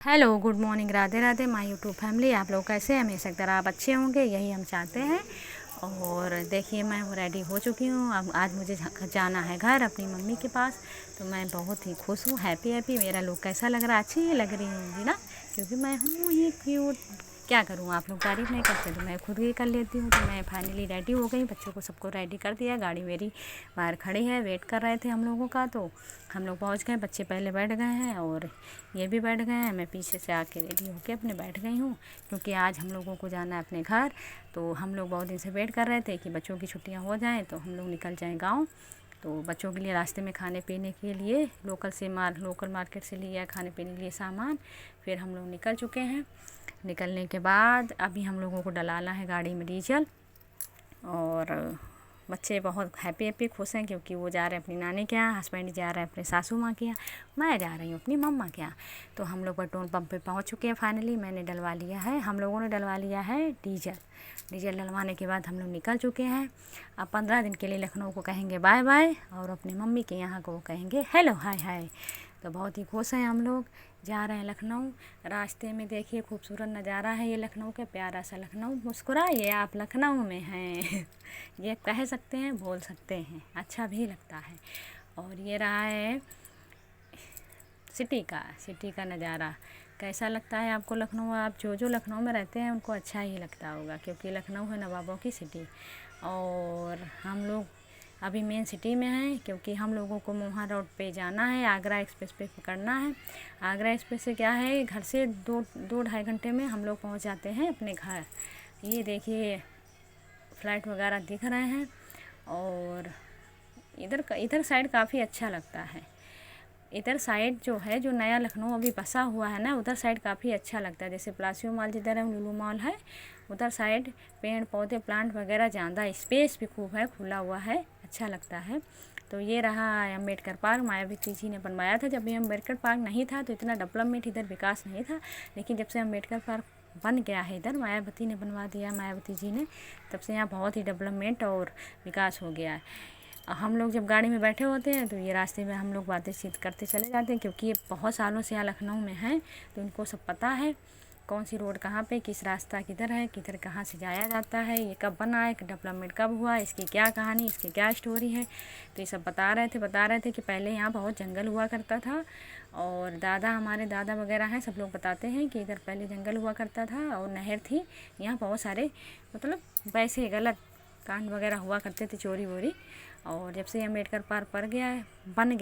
Hello, good morning, Radhe Radhe my YouTube family. आप लोग कैसे हैं? हमेशा की तरह आप अच्छे होंगे, यही हम चाहते हैं। और देखिए, मैं रेडी हो चुकी हूँ। अब आज मुझे जाना है घर अपनी मम्मी के पास। तो मैं बहुत ही खुश हूँ, हैप्पी हैप्पी। मेरा लुक कैसा लग रहा है? अच्छी ही लग रही होंगी ना, क्योंकि मैं हूँ ही क्यूट। क्या करूँ, आप लोग तारीफ़ नहीं करते तो मैं खुद ही कर लेती हूँ। तो मैं फाइनली रेडी हो गई, बच्चों को सबको रेडी कर दिया। गाड़ी मेरी बाहर खड़ी है, वेट कर रहे थे हम लोगों का। तो हम लोग पहुँच गए, बच्चे पहले बैठ गए हैं और ये भी बैठ गए हैं। मैं पीछे से आके रेडी होके अपने बैठ गई हूँ, क्योंकि आज हम लोगों को जाना है अपने घर। तो हम लोग बहुत दिन से वेट कर रहे थे कि बच्चों की छुट्टियाँ हो जाएँ तो हम लोग निकल जाएँ गाँव। तो बच्चों के लिए रास्ते में खाने पीने के लिए लोकल मार्केट से लिया खाने पीने के लिए सामान। फिर हम लोग निकल चुके हैं। निकलने के बाद अभी हम लोगों को डलाना है गाड़ी में डीजल। और बच्चे बहुत हैप्पी हैप्पी खुश हैं, क्योंकि वो जा रहे हैं अपनी नानी के यहाँ, हस्बैंड जा रहे हैं अपने सासू माँ के यहाँ, मैं जा रही हूँ अपनी मम्मा के यहाँ। तो हम लोग पेट्रोल पंप पे पहुँच चुके हैं फाइनली। मैंने डलवा लिया है, हम लोगों ने डलवा लिया है डीजल। डीजल डलवाने के बाद हम लोग निकल चुके हैं। अब 15 दिन के लिए लखनऊ को कहेंगे बाय बाय, और अपनी मम्मी के यहाँ को कहेंगे हेलो हाय हाय। तो बहुत ही खुश हैं हम लोग, जा रहे हैं लखनऊ। रास्ते में देखिए खूबसूरत नज़ारा है ये लखनऊ का, प्यारा सा लखनऊ। मुस्कुराइए, आप लखनऊ में हैं। ये कह सकते हैं, बोल सकते हैं, अच्छा भी लगता है। और ये रहा है सिटी का नज़ारा। कैसा लगता है आपको लखनऊ? आप जो लखनऊ में रहते हैं उनको अच्छा ही लगता होगा, क्योंकि लखनऊ है नवाबों की सिटी। और हम लोग अभी मेन सिटी में हैं, क्योंकि हम लोगों को मोहा रोड पे जाना है, आगरा एक्सप्रेस पे पकड़ना है। आगरा एक्सप्रेस से क्या है, घर से दो ढाई घंटे में हम लोग पहुंच जाते हैं अपने घर। ये देखिए फ्लाइट वगैरह दिख रहे हैं। और इधर साइड काफ़ी अच्छा लगता है। इधर साइड जो है, जो नया लखनऊ अभी बसा हुआ है ना, उधर साइड काफ़ी अच्छा लगता है। जैसे प्लासियो मॉल जिधर है, लुलु मॉल है, उधर साइड पेड़ पौधे प्लांट वगैरह ज़्यादा, स्पेस भी खूब है, खुला हुआ है, अच्छा लगता है। तो ये रहा अम्बेडकर पार्क, मायावती जी ने बनवाया था। जब ये अम्बेडकर पार्क नहीं था तो इतना डेवलपमेंट इधर विकास नहीं था, लेकिन जब से अम्बेडकर पार्क बन गया है इधर, मायावती ने बनवा दिया, मायावती जी ने, तब से यहाँ बहुत ही डेवलपमेंट और विकास हो गया है। हम लोग जब गाड़ी में बैठे होते हैं तो ये रास्ते में हम लोग बातचीत करते चले जाते हैं, क्योंकि ये बहुत सालों से यहाँ लखनऊ में हैं, तो इनको सब पता है कौन सी रोड कहाँ पे, किस रास्ता किधर है, किधर कहाँ से जाया जाता है, ये कब बना है, डेवलपमेंट कब हुआ, इसकी क्या कहानी, इसकी क्या स्टोरी है। तो ये सब बता रहे थे कि पहले यहाँ बहुत जंगल हुआ करता था। और हमारे दादा वगैरह हैं, सब लोग बताते हैं कि इधर पहले जंगल हुआ करता था और नहर थी। यहाँ बहुत सारे मतलब वैसे गलत कांड वगैरह हुआ करते थे, चोरी वोरी। और जब से अम्बेडकर पार्क बन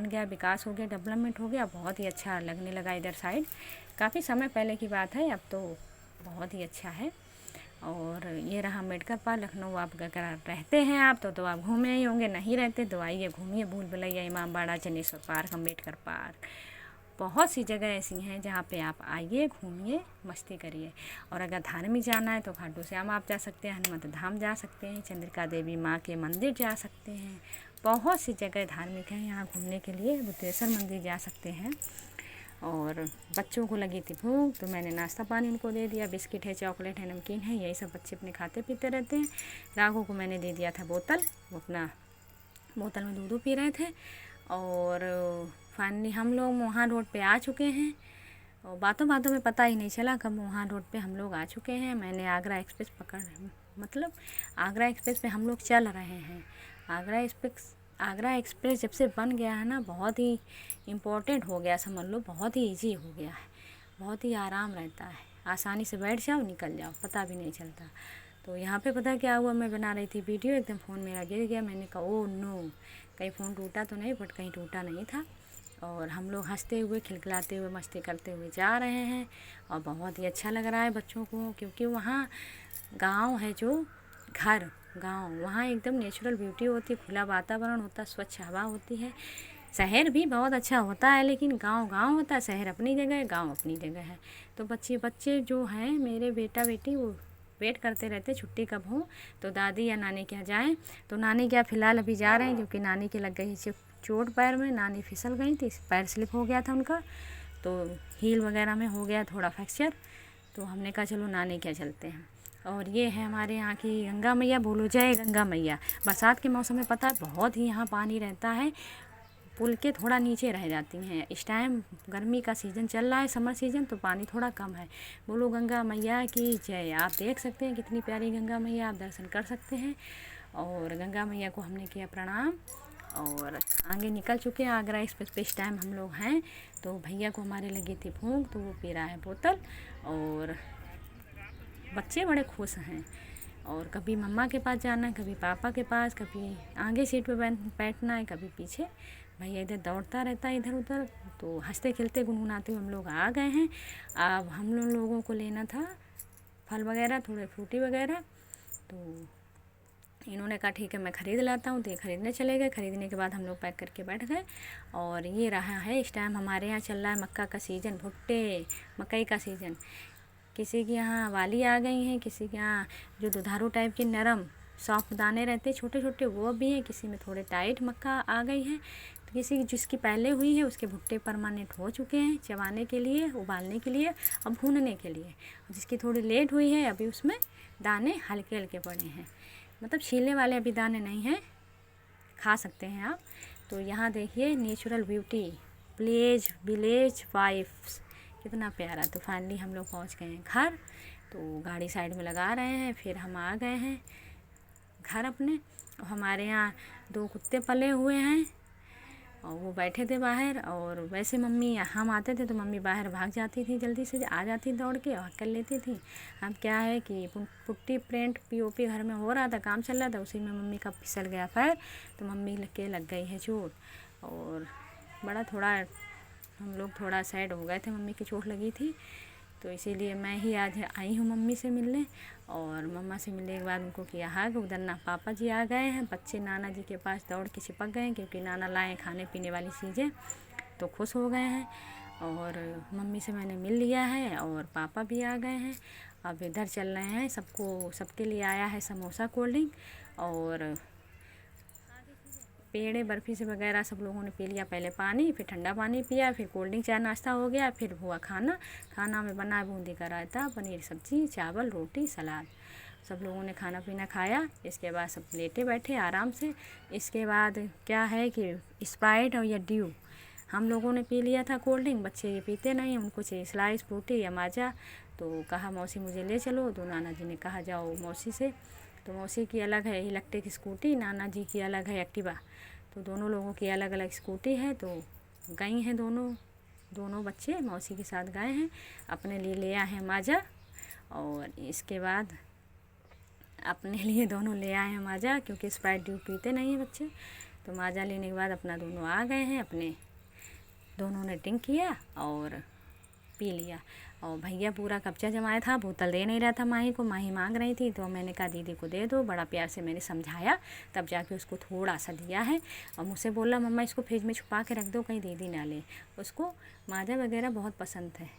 गया, विकास हो गया, डेवलपमेंट हो गया, बहुत ही अच्छा लगने लगा इधर साइड। काफ़ी समय पहले की बात है, अब तो बहुत ही अच्छा है। और ये रहा अम्बेडकर पार्क लखनऊ। आप अगर रहते हैं आप तो आप घूमे ही होंगे, नहीं रहते तो आइए घूमिए, भूल भुलैया, इमामबाड़ा, जनेश्वर पार्क, अम्बेडकर पार्क। बहुत सी जगह ऐसी हैं जहाँ पे आप आइए, घूमिए, मस्ती करिए। और अगर धार्मिक जाना है तो खाटू श्याम आप जा सकते हैं, हनुमत धाम जा सकते हैं, चंद्रिका देवी माँ के मंदिर जा सकते हैं। बहुत सी जगह धार्मिक हैं यहाँ घूमने के लिए, बुद्धेश्वर मंदिर जा सकते हैं। और बच्चों को लगी थी भूख तो मैंने नाश्ता पानी उनको दे दिया, बिस्किट है, चॉकलेट है, नमकीन है, यही सब बच्चे अपने खाते पीते रहते हैं। राघव को मैंने दे दिया था बोतल, वो अपना बोतल में दूध पी रहे थे। और फाइनली हम लोग मोहान रोड पे आ चुके हैं, और बातों बातों में पता ही नहीं चला कब मोहान रोड पे हम लोग आ चुके हैं। मैंने आगरा एक्सप्रेस आगरा एक्सप्रेस पे हम लोग चल रहे हैं। आगरा एक्सप्रेस जब से बन गया है ना, बहुत ही इम्पोर्टेंट हो गया, समझ लो, बहुत ही ईजी हो गया है, बहुत ही आराम रहता है, आसानी से बैठ जाओ निकल जाओ, पता भी नहीं चलता। तो यहाँ पे पता क्या हुआ, मैं बना रही थी वीडियो, एकदम फ़ोन मेरा गिर गया। मैंने कहा ओ नो, कहीं फ़ोन टूटा तो नहीं, बट कहीं टूटा नहीं था। और हम लोग हंसते हुए, खिलखिलाते हुए, मस्ती करते हुए जा रहे हैं। और बहुत ही अच्छा लग रहा है बच्चों को, क्योंकि वहाँ गांव है, जो गांव वहाँ एकदम नेचुरल ब्यूटी होती है, खुला वातावरण होता है, स्वच्छ हवा होती है। शहर भी बहुत अच्छा होता है, लेकिन गांव गांव होता है, शहर अपनी जगह है, गांव अपनी जगह है। तो बच्चे जो हैं मेरे बेटा बेटी, वो वेट करते रहते छुट्टी कब हो तो दादी या नानी के यहाँ जाएँ। तो नानी के यहाँ फ़िलहाल अभी जा रहे हैं, क्योंकि नानी के लग गई चोट पैर में, नानी फिसल गई थी, पैर स्लिप हो गया था उनका, तो हील वगैरह में हो गया थोड़ा फ्रैक्चर। तो हमने कहा चलो नानी के यहाँ चलते हैं। और ये है हमारे यहाँ की गंगा मैया, बोलो जय गंगा मैया। बरसात के मौसम में पता है बहुत ही यहाँ पानी रहता है, पुल के थोड़ा नीचे रह जाती हैं। इस टाइम गर्मी का सीज़न चल रहा है, समर सीज़न, तो पानी थोड़ा कम है। बोलो गंगा मैया की जय। आप देख सकते हैं कितनी प्यारी गंगा मैया, आप दर्शन कर सकते हैं। और गंगा मैया को हमने किया प्रणाम और आगे निकल चुके हैं आगरा एक्सप्रेस पे। इस टाइम हम लोग हैं, तो भैया को हमारे लगी थी भूख, तो वो पी रहा है बोतल और बच्चे बड़े खुश हैं। और कभी मम्मा के पास जाना है, कभी पापा के पास, कभी आगे सीट पे बैठना है, कभी पीछे। भैया इधर दौड़ता रहता है इधर उधर। तो हंसते खेलते गुनगुनाते हुए हम लोग आ गए हैं। अब हम लोगों को लेना था फल वगैरह, थोड़े फ्रूटी वगैरह, तो इन्होंने कहा ठीक है मैं ख़रीद लाता हूँ। तो ये ख़रीदने चले गए। ख़रीदने के बाद हम लोग पैक करके बैठ गए। और ये रहा है इस टाइम हमारे यहाँ चल रहा है मक्का का सीज़न, भुट्टे मकई का सीज़न। किसी के यहाँ वाली आ गई हैं, किसी के यहाँ जो दुधारू टाइप के नरम सॉफ्ट दाने रहते हैं छोटे छोटे, वो भी हैं। किसी में थोड़े टाइट मक्का आ गई है। तो किसी जिसकी पहले हुई है उसके भुट्टे परमानेंट हो चुके हैं, चबाने के लिए, उबालने के लिए और भूनने के लिए। जिसकी थोड़ी लेट हुई है अभी उसमें दाने हल्के हल्के पड़े हैं, मतलब छीलने वाले अभी दाने नहीं हैं, खा सकते हैं आप। तो यहाँ देखिए नेचुरल ब्यूटी, विलेज वाइफ्स, कितना प्यारा। तो फाइनली हम लोग पहुँच गए हैं घर। तो गाड़ी साइड में लगा रहे हैं, फिर हम आ गए हैं घर अपने। हमारे यहाँ 2 कुत्ते पले हुए हैं और वो बैठे थे बाहर। और वैसे मम्मी, हम आते थे तो मम्मी बाहर भाग जाती थी, जल्दी से आ जाती दौड़ के और कर लेती थी। अब क्या है कि पुट्टी पेंट पीओपी घर में हो रहा था, काम चल रहा था, उसी में मम्मी का फिसल गया पैर, तो मम्मी लग गई है चोट। और बड़ा थोड़ा हम लोग थोड़ा सैड हो गए थे, मम्मी की चोट लगी थी। तो इसीलिए मैं ही आज आई हूँ मम्मी से मिलने। और मम्मा से मिलने के बाद उनको किया हाग। उधर ना पापा जी आ गए हैं, बच्चे नाना जी के पास दौड़ के चिपक गए हैं, क्योंकि नाना लाए खाने पीने वाली चीज़ें, तो खुश हो गए हैं। और मम्मी से मैंने मिल लिया है और पापा भी आ गए हैं। अब इधर चल रहे हैं, सबके लिए आया है समोसा, कोल्ड ड्रिंक और पेड़े बर्फ़ी से वगैरह सब लोगों ने पी लिया। पहले पानी, फिर ठंडा पानी पिया, फिर कोल्ड ड्रिंक, चाय नाश्ता हो गया, फिर हुआ खाना में बना बूंदी का रायता, पनीर सब्ज़ी, चावल, रोटी, सलाद। सब लोगों ने खाना पीना खाया। इसके बाद सब लेटे बैठे आराम से। इसके बाद क्या है कि स्प्राइट और या ड्यू हम लोगों ने पी लिया था कोल्ड ड्रिंक। बच्चे ये पीते नहीं, उनको चाहिए स्लाइस, फ्रूटी या माजा। तो कहा मौसी मुझे ले चलो, तो नाना जी ने कहा जाओ मौसी से। तो मौसी की अलग है इलेक्ट्रिक स्कूटी, नाना जी की अलग है एक्टिवा। तो दोनों लोगों की अलग अलग स्कूटी है। तो गई हैं दोनों बच्चे मौसी के साथ गए हैं, अपने लिए ले आए हैं माजा। और इसके बाद अपने लिए दोनों ले आए हैं माजा, क्योंकि स्प्राइट ड्यू पीते नहीं हैं बच्चे। तो माजा लेने के बाद अपना दोनों आ गए हैं, अपने दोनों ने ड्रिंक किया और पी लिया। और भैया पूरा कब्जा जमाया था, बोतल दे नहीं रहा था माही को। माही मांग रही थी, तो मैंने कहा दीदी को दे दो। बड़ा प्यार से मैंने समझाया, तब जाके उसको थोड़ा सा दिया है। और मुझसे बोला मम्मा इसको फ्रिज में छुपा के रख दो, कहीं दीदी ना ले। उसको माजा वगैरह बहुत पसंद है।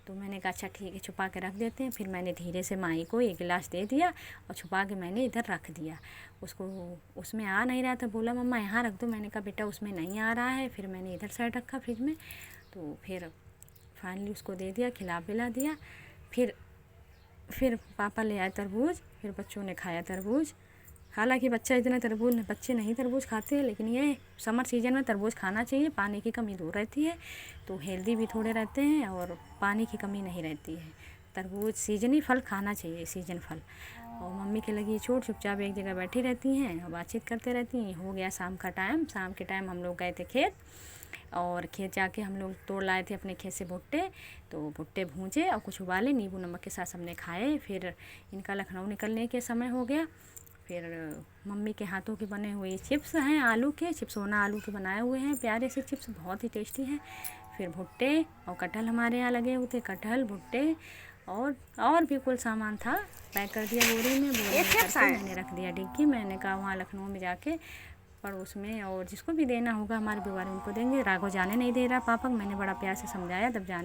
तो मैंने कहा अच्छा ठीक है, छुपा के रख देते हैं। फिर मैंने धीरे से माही को 1 गिलास दे दिया और छुपा के मैंने इधर रख दिया। उसको उसमें आ नहीं रहा था, बोला मम्मा यहाँ रख दो। मैंने कहा बेटा उसमें नहीं आ रहा है। फिर मैंने इधर साइड रखा फ्रिज में। तो फिर फाइनली उसको दे दिया, खिला पिला दिया। फिर पापा ले आए तरबूज, फिर बच्चों ने खाया तरबूज। हालांकि बच्चे नहीं तरबूज खाते हैं, लेकिन ये समर सीजन में तरबूज खाना चाहिए, पानी की कमी दूर रहती है, तो हेल्दी भी थोड़े रहते हैं और पानी की कमी नहीं रहती है। तरबूज सीजनी फल खाना चाहिए, सीजन फल। और मम्मी के लगी चोट, चुपचाप एक जगह बैठी रहती हैं और बातचीत करते रहती हैं। हो गया शाम का टाइम। शाम के टाइम हम लोग गए थे खेत, और खेत जाके हम लोग तोड़ लाए थे अपने खेत से भुट्टे। तो भुट्टे भूंजे और कुछ उबाले, नींबू नमक के साथ सबने खाए। फिर इनका लखनऊ निकलने के समय हो गया। फिर मम्मी के हाथों के बने हुए चिप्स हैं, आलू के चिप्स, सोना आलू के बनाए हुए हैं, प्यारे से चिप्स, बहुत ही टेस्टी हैं। फिर भुट्टे और कटहल हमारे यहाँ लगे हुए थे, कटहल, भुट्टे और भी कुल सामान था। पैक कर दिया बोरी में करके मैंने रख दिया डिग्गी। मैंने कहा वहाँ लखनऊ में जाके पड़ोस में और जिसको भी देना होगा हमारे परिवार में उनको देंगे। राघव जाने नहीं दे रहा पापा, मैंने बड़ा प्यार से समझाया, तब जाने